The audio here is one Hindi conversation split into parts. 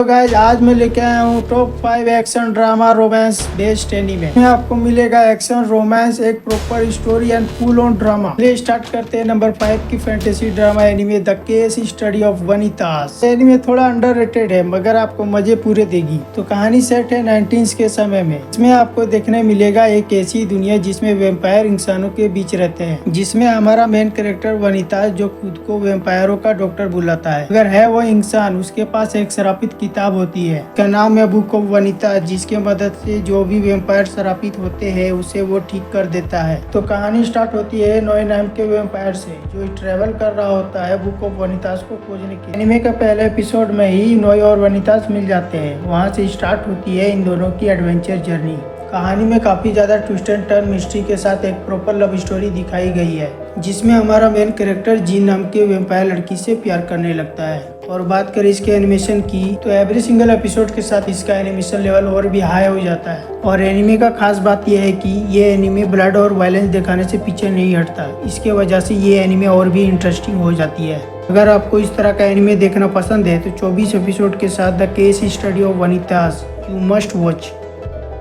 तो गाइज आज मैं लेके आया हूँ top 5 action drama romance based anime. में आपको मिलेगा एक्शन रोमांस, एक proper story and full on drama. चलिए स्टार्ट करते हैं नंबर 5 की fantasy drama anime the case study of Vanitas. Anime थोड़ा अंडररेटेड है मगर आपको मजे पूरे देगी। तो कहानी सेट है 19 के समय में। इसमें आपको देखने मिलेगा एक ऐसी दुनिया जिसमें वेम्पायर इंसानों के बीच रहते हैं, जिसमें हमारा मेन कैरेक्टर वनितास जो खुद को वेम्पायरों का डॉक्टर बुलाता है। अगर है वो इंसान, उसके पास एक श्रापित किताब होती है, उसका नाम है बुक ऑफ वनिता, जिसके मदद से जो भी वेम्पायर श्रापित होते हैं उसे वो ठीक कर देता है। तो कहानी स्टार्ट होती है नोए नाम के वेम्पायर से, जो ट्रेवल कर रहा होता है बुक ऑफ वनितास को खोजने के। एनीमे का पहले एपिसोड में ही नोए और वनितास मिल जाते हैं। वहाँ से स्टार्ट होती है इन दोनों की एडवेंचर जर्नी। कहानी में काफ़ी ज़्यादा ट्विस्ट एंड टर्न मिस्ट्री के साथ एक प्रॉपर लव स्टोरी दिखाई गई है, जिसमें हमारा मेन कैरेक्टर जीन नाम के वेम्पायर लड़की से प्यार करने लगता है। और बात करें इसके एनिमेशन की, तो एवरी सिंगल एपिसोड के साथ इसका एनिमेशन लेवल और भी हाई हो जाता है। और एनिमे का खास बात यह है कि ये एनिमे ब्लड और वायलेंस दिखाने से पीछे नहीं हटता। इसके वजह से ये एनिमे और भी इंटरेस्टिंग हो जाती है। अगर आपको इस तरह का एनिमे देखना पसंद है तो 24 एपिसोड के साथ the case study of Vanitas you must watch.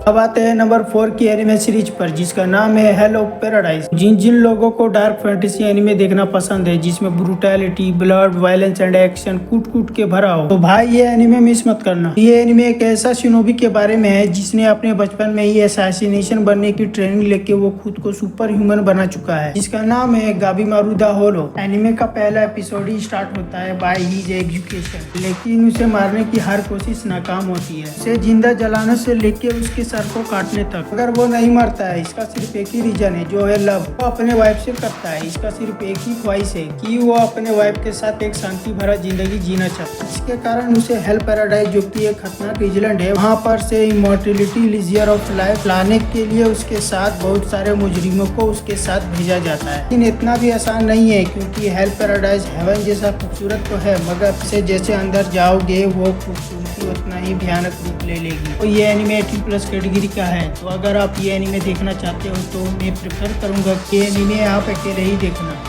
अब आते हैं नंबर 4 की एनिमे सीरीज पर, जिसका नाम है हेल ऑफ पैराडाइज। जिन जिन लोगों को डार्क फैंटेसी एनिमे देखना पसंद है, जिसमें brutality, blood, violence and action कूट कूट के भरा हो, तो भाई ये एनिमे मिस मत करना। ये एनिमे एक ऐसा शिनोबी के बारे में है जिसने अपने बचपन में ही असैसिनेशन बनने की ट्रेनिंग लेके वो खुद को सुपर ह्यूमन बना चुका है, जिसका नाम है गाबीमारू द होलो। एनिमे का पहला एपिसोड ही स्टार्ट होता है बाय हिज एजुकेशन, लेकिन उसे मारने की हर कोशिश नाकाम होती है। उसे जिंदा जलाने से लेके उसके सर को काटने तक। अगर वो नहीं मरता है, इसका सिर्फ एक ही रीजन है, जो है लव। वो अपने वाइफ से करता है। इसका सिर्फ एक ही ख्वाहिश है कि वो अपने वाइफ के साथ एक शांति भरा जिंदगी जीना चाहता है। इसके कारण उसे हेल पैराडाइज, जो कि एक खतरनाक आइलैंड है, वहाँ पर से इमॉर्टिलिटी लीजियर ऑफ लाइफ लाने के लिए उसके साथ बहुत सारे मुजरिमों को उसके साथ भेजा जाता है। लेकिन इतना भी आसान नहीं है, क्योंकि हेल पैराडाइज हेवन जैसा खूबसूरत तो है, मगर से जैसे अंदर जाओगे वो खूबसूरती उतना ही भयानक रूप ले लेगी। तो ये एनिमे 18+ कैटेगरी का है। तो अगर आप ये एनिमे देखना चाहते हो तो मैं प्रेफर करूंगा कि ये एनिमे आप अकेले ही देखना।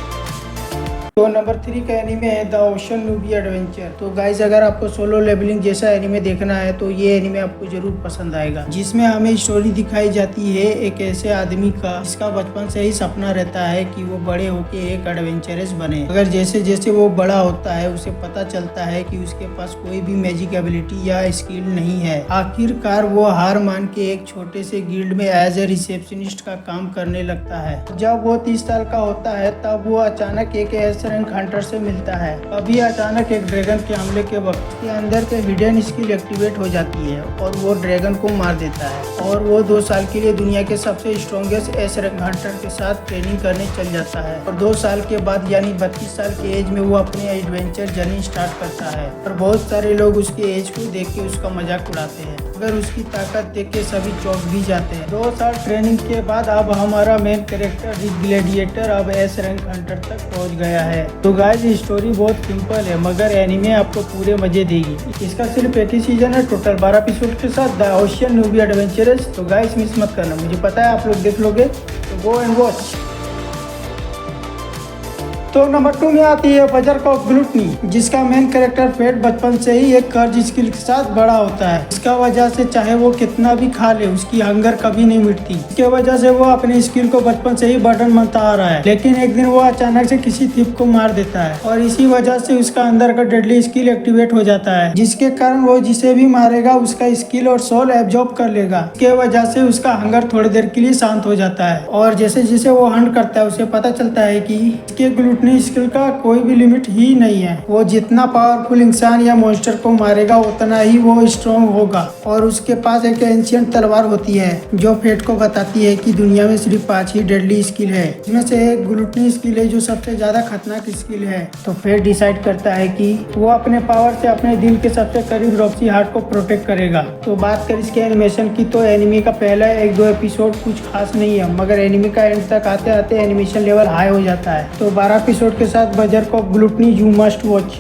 तो नंबर 3 का एनिमे है द ओशन नूबी एडवेंचर। तो गाइज अगर आपको सोलो लेवलिंग जैसा एनिमे देखना है तो ये एनिमे आपको जरूर पसंद आएगा, जिसमें हमें स्टोरी दिखाई जाती है एक ऐसे आदमी का जिसका बचपन से ही सपना रहता है कि वो बड़े होके एक एडवेंचरस बने। अगर जैसे जैसे वो बड़ा होता है उसे पता चलता है कि उसके पास कोई भी मैजिक एबिलिटी या स्किल नहीं है। आखिरकार वो हार मान के एक छोटे से गिल्ड में एज ए रिसेप्शनिस्ट का काम करने लगता है। जब वो 30 साल का होता है तब वो अचानक एक ऐसे रैंक हंटर से मिलता है। अभी अचानक एक ड्रैगन के हमले के वक्त के अंदर के हिडन स्किल एक्टिवेट हो जाती है और वो ड्रैगन को मार देता है। और वो 2 साल के लिए दुनिया के सबसे स्ट्रॉन्गेस्ट एस रैंक हंटर के साथ ट्रेनिंग करने चल जाता है। और 2 साल के बाद यानी 32 साल के एज में वो अपनी एडवेंचर जर्नी स्टार्ट करता है। और बहुत सारे लोग उसके एज को देख के उसका मजाक उड़ाते हैं, मगर उसकी ताकत देख के सभी चौंक भी जाते हैं। 2 साल ट्रेनिंग के बाद अब हमारा मेन कैरेक्टर ग्लैडिएटर अब एस रैंक हंटर तक पहुंच गया है। तो गाइस स्टोरी बहुत सिंपल है, मगर एनिमे आपको पूरे मजे देगी। इसका सिर्फ एक ही सीजन है, टोटल 12 एपिसोड के साथ द ओशन नूबी एडवेंचरस। तो गाइस मिस मत करना, मुझे पता है आप लोग देख लोगे, तो गो एंड वॉच। तो नंबर 2 में आती है बजर्क ऑफ ग्लूटनी, जिसका मेन कैरेक्टर फेट बचपन से ही एक कर्ज स्किल के साथ बड़ा होता है। इसका वजह से चाहे वो कितना भी खा ले, उसकी हंगर कभी नहीं मिटती। इसके वजह से वो अपने स्किल को बचपन से ही बर्डन मानता आ रहा है। लेकिन एक दिन वो अचानक से किसी थिप को मार देता है और इसी वजह से उसका अंदर का डेडली स्किल एक्टिवेट हो जाता है, जिसके कारण वो जिसे भी मारेगा उसका स्किल और सोल एब्जॉर्ब कर लेगा। इसके वजह से उसका हंगर थोड़ी देर के लिए शांत हो जाता है। और जैसे जैसे वो हंट करता है उसे पता चलता है कि इसके ग्लूटनी स्किल का कोई भी लिमिट ही नहीं है। वो जितना पावरफुल इंसान या मॉन्स्टर को मारेगा उतना ही वो स्ट्रॉन्ग होगा। और उसके पास एक एंशिएंट तलवार होती है जो फेट को बताती है कि दुनिया में सिर्फ 5 ही डेडली स्किल है, जिसमें से एक ग्लूटनी स्किल है जो सबसे ज्यादा खतरनाक स्किल है। तो फेट डिसाइड करता है कि वो अपने पावर से अपने दिल के सबसे करीब रॉक्सी हार्ट को प्रोटेक्ट करेगा। तो बात कर इसके एनिमेशन की, तो एनिमे का पहला 1-2 एपिसोड कुछ खास नहीं है, मगर एनिमे का एंड तक आते आते एनिमेशन लेवल हाई हो जाता है। तो 12 एपिसोड के साथ berserk of gluttony you must watch.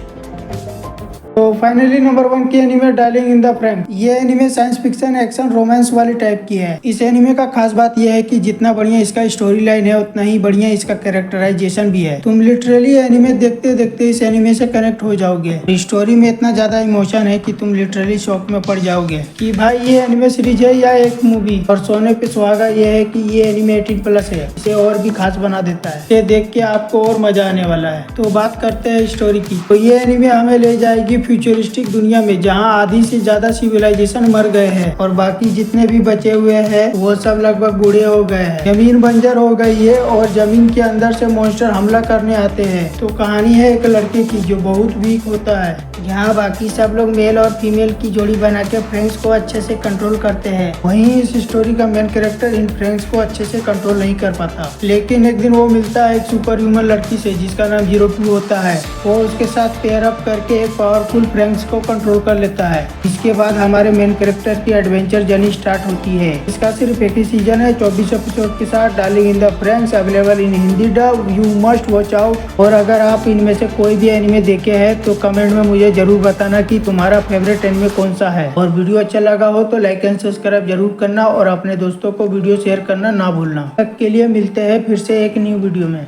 तो फाइनली नंबर 1 की anime darling in the Franxx. ये एनिमे साइंस फिक्शन एक्शन रोमांस वाली टाइप की है। इस एनिमे का खास बात यह है कि जितना बढ़िया इसका स्टोरी लाइन है उतना ही बढ़िया इसका कैरेक्टराइजेशन भी है। तुम लिटरली एनिमे देखते देखते इस एनिमे से कनेक्ट हो जाओगे। स्टोरी में इतना ज्यादा इमोशन है कि तुम लिटरली शॉक में पड़ जाओगे कि भाई ये एनिमे सीरीज है या एक मूवी। और सोने पे सुहागा ये है कि ये एनिमे 18+ है, इसे और भी खास बना देता है। ये देख के आपको और मजा आने वाला है। तो बात करते हैं स्टोरी की। तो ये एनिमे हमें ले जाएगी फ्यूचरिस्टिक दुनिया में, जहां आधी से ज्यादा सिविलाइजेशन मर गए हैं और बाकी जितने भी बचे हुए हैं वो सब लगभग बूढ़े हो गए हैं। जमीन बंजर हो गई है और जमीन के अंदर से मॉन्स्टर हमला करने आते हैं। तो कहानी है एक लड़के की जो बहुत वीक होता है, जहाँ बाकी सब लोग मेल और फीमेल की जोड़ी बना के फ्रेंड्स को अच्छे से कंट्रोल करते हैं। वहीं इस स्टोरी का मेन कैरेक्टर इन फ्रेंड्स को अच्छे से कंट्रोल नहीं कर पाता। लेकिन एक दिन वो मिलता है एक सुपर ह्यूमन लड़की से जिसका नाम 02 होता है। वो उसके साथ पेयर अप करके एक पावरफुल फ्रेंड्स को कंट्रोल कर लेता है। इसके बाद हमारे मेन कैरेक्टर की एडवेंचर जर्नी स्टार्ट होती है। इसका सिर्फ एक ही सीजन है 24 एपिसोड के साथ darling in the Franks, available in Hindi dub. You must watch out. और अगर आप इनमें से कोई भी एनिमे देखे हैं तो कमेंट में मुझे जरूर बताना कि तुम्हारा फेवरेट एनिमे कौन सा है। और वीडियो अच्छा लगा हो तो लाइक एंड सब्सक्राइब जरूर करना और अपने दोस्तों को वीडियो शेयर करना ना भूलना। तक के लिए मिलते हैं फिर से एक न्यू वीडियो में।